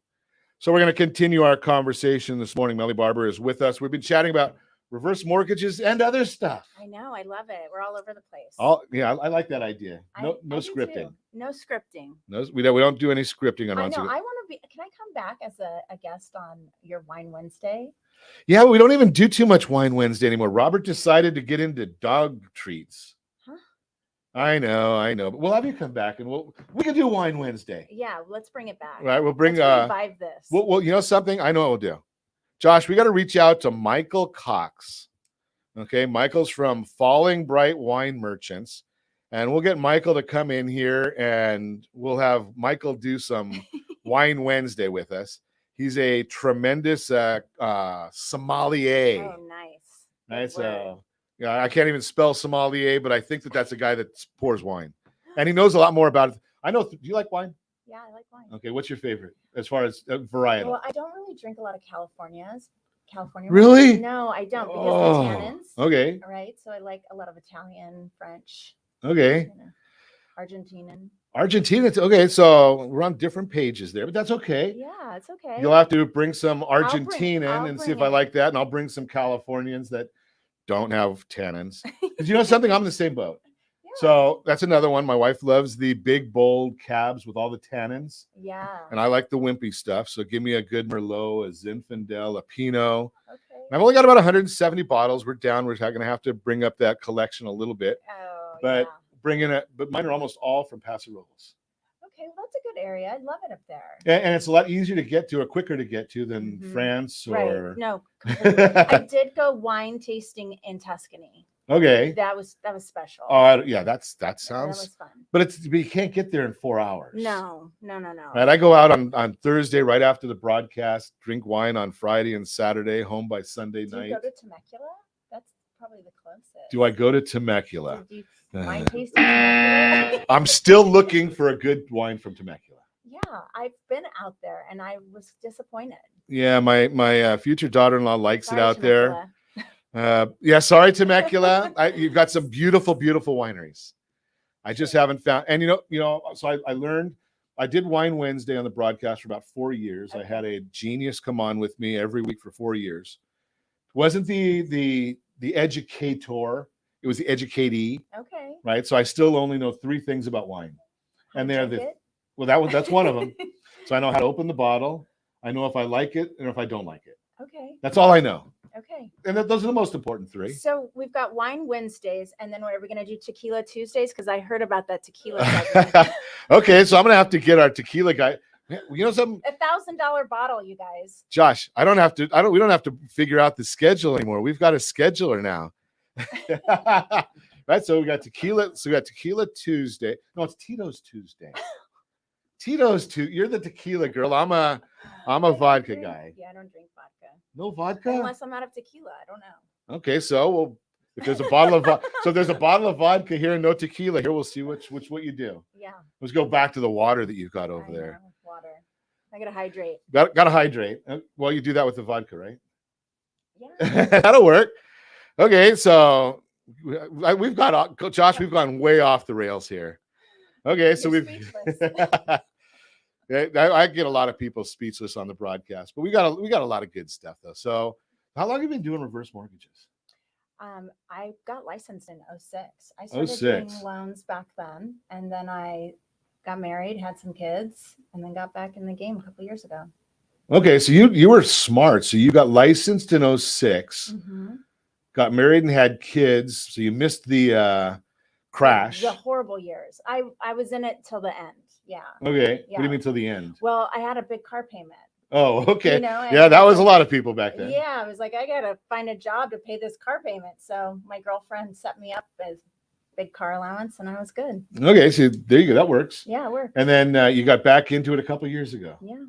So we're going to continue our conversation this morning. Mellie Barber is with us. We've been chatting about reverse mortgages and other stuff. I know. I love it. We're all over the place. I like that idea. No scripting. No scripting. No, we don't do any scripting on. I know. I want to be. Can I come back as a guest on your Wine Wednesday? Yeah, we don't even do too much Wine Wednesday anymore. Robert decided to get into dog treats. Huh? I know. But we'll have you come back, and we can do Wine Wednesday. Yeah, let's bring it back. Right, we'll bring. Let's revive this. Well, you know something? I know what we'll do. Josh, we got to reach out to Michael Cox. Okay, Michael's from Falling Bright Wine Merchants, and we'll get Michael to come in here, and we'll have Michael do some Wine Wednesday with us. He's a tremendous sommelier. Oh, nice. Right, so I can't even spell sommelier, but I think that's a guy that pours wine, and he knows a lot more about it. I know. Do you like wine? Yeah, I like wine. Okay, what's your favorite as far as variety? Well, I don't really drink a lot of California. Really? Wine. No, I don't because of the tannins. Okay. All right, so I like a lot of Italian, French. Okay. Argentinian. Okay, so we're on different pages there, but that's okay. Yeah, it's okay. You'll have to bring some Argentinian and see if I like that, and I'll bring some Californians that don't have tannins. Because you know something, I'm in the same boat. Yeah. So that's another one. My wife loves the big, bold cabs with all the tannins. Yeah. And I like the wimpy stuff. So give me a good Merlot, a Zinfandel, a Pinot. Okay. And I've only got about 170 bottles. We're down. We're going to have to bring up that collection a little bit. Oh, but but mine are almost all from Paso Robles. Okay, well, that's a good area. I love it up there. And it's a lot easier to get to or quicker to get to than France or. Right. No, I did go wine tasting in Tuscany. Okay. That was special. Yeah, that sounds. That was fun. But you can't get there in 4 hours. No. Right, I go out on Thursday right after the broadcast, drink wine on Friday and Saturday, home by Sunday night. Do you go to Temecula? That's probably the closest. Do I go to Temecula? Do you wine tasting Temecula? I'm still looking for a good wine from Temecula. Yeah, I've been out there and I was disappointed. Yeah, my future daughter-in-law likes it out there. Sorry, Temecula. You've got some beautiful, beautiful wineries. I just haven't found, and so I learned. I did Wine Wednesday on the broadcast for about 4 years. Okay. I had a genius come on with me every week for 4 years. It wasn't the educator, it was the educatee. Okay. Right. So I still only know 3 things about wine. And that's one of them. So I know how to open the bottle. I know if I like it and if I don't like it. Okay. That's all I know. Okay. And those are the most important 3. So we've got Wine Wednesdays, and then are we going to do Tequila Tuesdays? Because I heard about that tequila segment. Okay, so I'm going to have to get our tequila guy. Yeah, you know something, $1,000 bottle, you guys. Josh? We don't have to figure out the schedule anymore. We've got a scheduler now. Right. So we got tequila. So we got tequila Tuesday. No, it's Tito's Tuesday. You're the tequila girl. I'm a vodka guy. Yeah, I don't drink vodka. No vodka? Unless I'm out of tequila. I don't know. Okay, so if there's a bottle of there's a bottle of vodka here and no tequila here, we'll see what you do. Yeah. Let's go back to the water that you've got over I there. know, water. I gotta hydrate. Got to hydrate. Well, you do that with the vodka, right? Yeah. That'll work. Okay, so we've got Josh. We've gone way off the rails here. Okay, so You're we've. speechless. I get a lot of people speechless on the broadcast, but we got a lot of good stuff though. So, how long have you been doing reverse mortgages? I got licensed in 06. I started doing 06. loans back then, and then I got married, had some kids, and then got back in the game a couple years ago. Okay, so you were smart. So you got licensed in 06, got married and had kids. So you missed the crash. The horrible years. I was in it till the end. Yeah. Okay. Yeah. What do you mean till the end? Well, I had a big car payment. Oh, okay. You know, yeah, that was a lot of people back then. Yeah, I was like, I gotta find a job to pay this car payment. So my girlfriend set me up with big car allowance, and I was good. Okay, so there you go. That works. Yeah, it worked. And then you got back into it a couple of years ago. Yeah.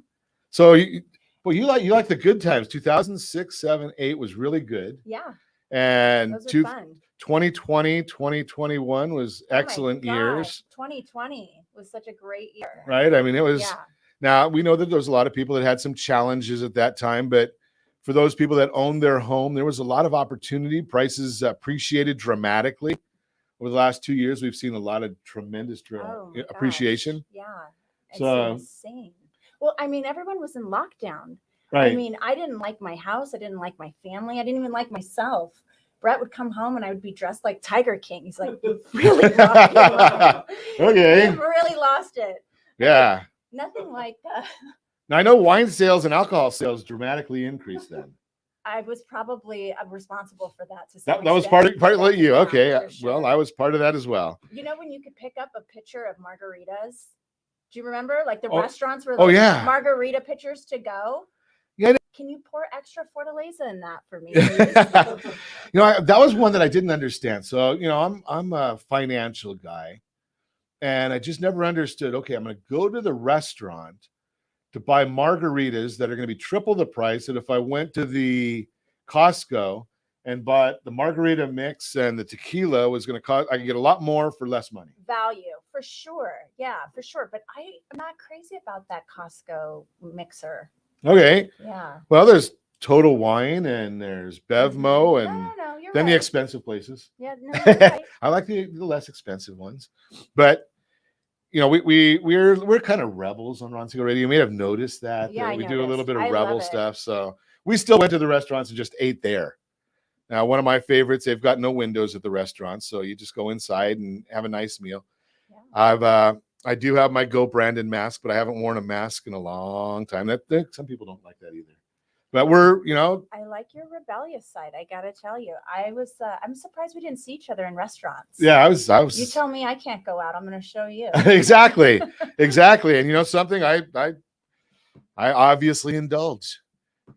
So you like the good times. 2006, 7, 8 was really good. Yeah. And Those are fun. 2020, 2021 was excellent years. 2020 was such a great year. Right? I mean, it was. Yeah. Now, we know that there was a lot of people that had some challenges at that time, but for those people that owned their home, there was a lot of opportunity. Prices appreciated dramatically. Over the last 2 years, we've seen a lot of tremendous appreciation. Yeah. It's So insane. Well, I mean, everyone was in lockdown. right. I mean, I didn't like my house. I didn't like my family. I didn't even like myself. Brett would come home and I would be dressed like Tiger King. He's like, really rock Okay. You've really lost it. Yeah. Nothing like Now I know wine sales and alcohol sales dramatically increased then. I was probably responsible for that. To That some was extent. part of you. Yeah, Okay. for sure. Well, I was part of that as well. You know, when you could pick up a picture of margaritas, do you remember? Like the Oh, restaurants were oh, like yeah. margarita pictures to go. Yeah. Can you pour extra Fortaleza in that for me? You know, that was one that I didn't understand. So, you know, I'm a financial guy, and I just never understood. Okay, I'm going to go to the restaurant to buy margaritas that are going to be triple the price. And if I went to the Costco and bought the margarita mix and the tequila was going to cost, I could get a lot more for less money. Value for sure. Yeah, for sure. But I'm not crazy about that Costco mixer. Okay. Yeah. Well, there's Total Wine and there's Bevmo and No, you're then right. the expensive places. Yeah, no, you're right. I like the less expensive ones, but you know, we're kind of rebels on Ron Siegel Radio. You may have noticed that. Yeah, I we do a little noticed. bit of I rebel love it. stuff. So we still went to the restaurants and just ate there. Now, one of my favorites, they've got no windows at the restaurants, so you just go inside and have a nice meal. Yeah. I do have my Go Brandon mask, but I haven't worn a mask in a long time. That some people don't like that either. But I like your rebellious side. I gotta tell you, I'm surprised we didn't see each other in restaurants. yeah, I was. You tell me I can't go out. I'm gonna show you. exactly. And you know something, I obviously indulge,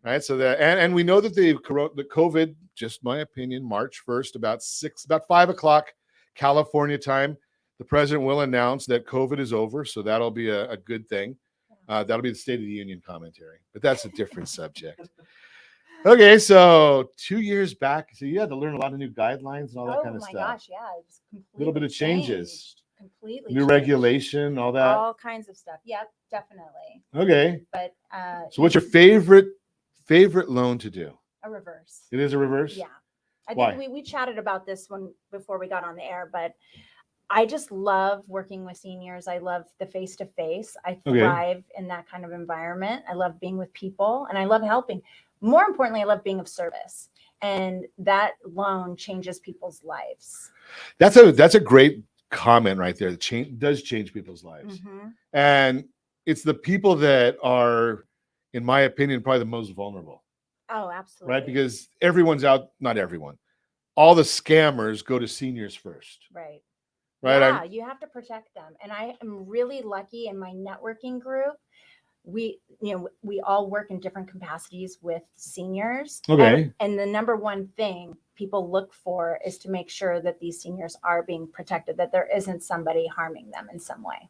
right? So and we know that the COVID, just my opinion, March 1st, about 5 o'clock California time, the president will announce that COVID is over. So that'll be a good thing. That'll be the State of the Union commentary, but that's a different subject. Okay, so 2 years back, so you had to learn a lot of new guidelines and all that kind of stuff. Oh my gosh, yeah, it was completely A little bit of changes. changed. Completely New changed. regulation, all that. All kinds of stuff. Yeah, definitely. Okay. But So what's your favorite loan to do? a reverse. It is a reverse? Yeah. I Why? think we chatted about this one before we got on the air, but I just love working with seniors. I love the face-to-face. I Okay. thrive in that kind of environment. I love being with people and I love helping. More importantly, I love being of service. And that loan changes people's lives. That's a great comment right there. It does change people's lives. Mhm. And it's the people that are, in my opinion, probably the most vulnerable, Oh, absolutely. right? Because everyone's out, not everyone. All the scammers go to seniors first, Right. right? Yeah, you have to protect them. And I am really lucky in my networking group. we all work in different capacities with seniors. Okay. And the number one thing people look for is to make sure that these seniors are being protected, that there isn't somebody harming them in some way.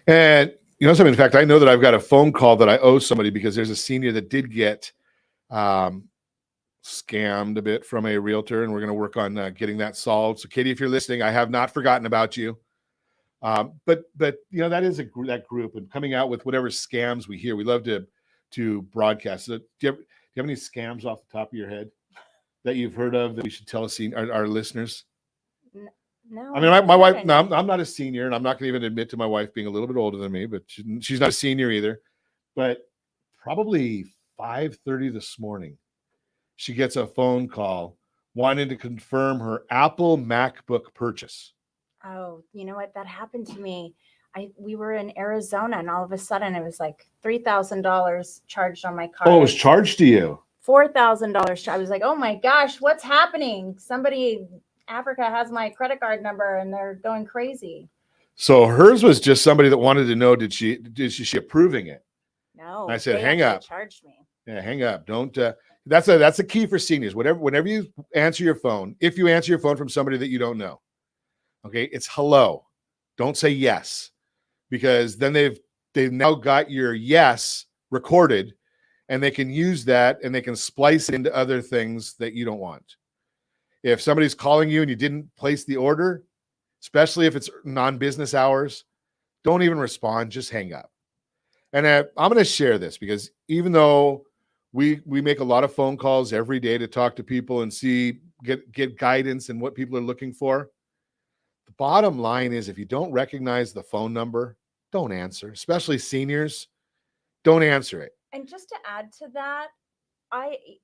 And you know something, in fact, I know that I've got a phone call that I owe somebody because there's a senior that did get scammed a bit from a realtor, and we're going to work on getting that solved. So Katie, if you're listening, I have not forgotten about you. But that is that group, and coming out with whatever scams we hear, we love to broadcast. So do you have any scams off the top of your head that you've heard of that we should tell our listeners? No. I mean, my wife. No, I'm not a senior, and I'm not going to even admit to my wife being a little bit older than me. But she's not a senior either. But probably 5:30 this morning, she gets a phone call wanting to confirm her Apple MacBook purchase. Oh, you know what? That happened to me. We were in Arizona, and all of a sudden it was like $3,000 charged on my card. Oh, it was charged to you? $4,000. I was like, oh my gosh, what's happening? Somebody, Africa has my credit card number, and they're going crazy. So hers was just somebody that wanted to know, did she approving it? No. And I said, hang up. Charged me. Yeah, hang up. Don't. That's a key for seniors. Whenever you answer your phone, if you answer your phone from somebody that you don't know, okay, it's hello. Don't say yes, because then they've now got your yes recorded, and they can use that and they can splice it into other things that you don't want. If somebody's calling you and you didn't place the order, especially if it's non-business hours, don't even respond. Just hang up. And I'm going to share this because even though we make a lot of phone calls every day to talk to people and get guidance and what people are looking for, the bottom line is if you don't recognize the phone number, don't answer, especially seniors. Don't answer it. And just to add to that,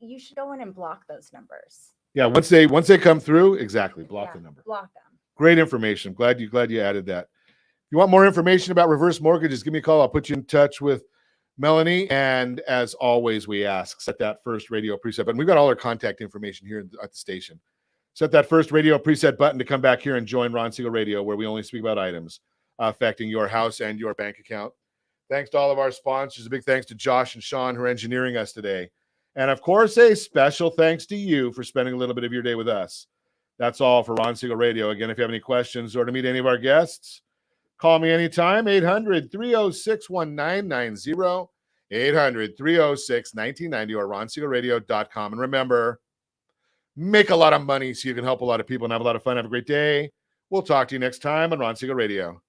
you should go in and block those numbers. Yeah, once they come through, exactly, block the number. Block them. Great information. Glad you added that. If you want more information about reverse mortgages, give me a call. I'll put you in touch with Melanie. And as always, we ask, set that first radio preset button. We've got all our contact information here at the station. Set that first radio preset button to come back here and join Ron Siegel Radio, where we only speak about items affecting your house and your bank account. Thanks to all of our sponsors. A big thanks to Josh and Sean who are engineering us today. And of course, a special thanks to you for spending a little bit of your day with us. That's all for Ron Siegel Radio. Again, if you have any questions or to meet any of our guests, call me anytime, 800-306-1990, 800-306-1990, or ronsiegelradio.com. And remember, make a lot of money so you can help a lot of people and have a lot of fun. Have a great day. We'll talk to you next time on Ron Siegel Radio.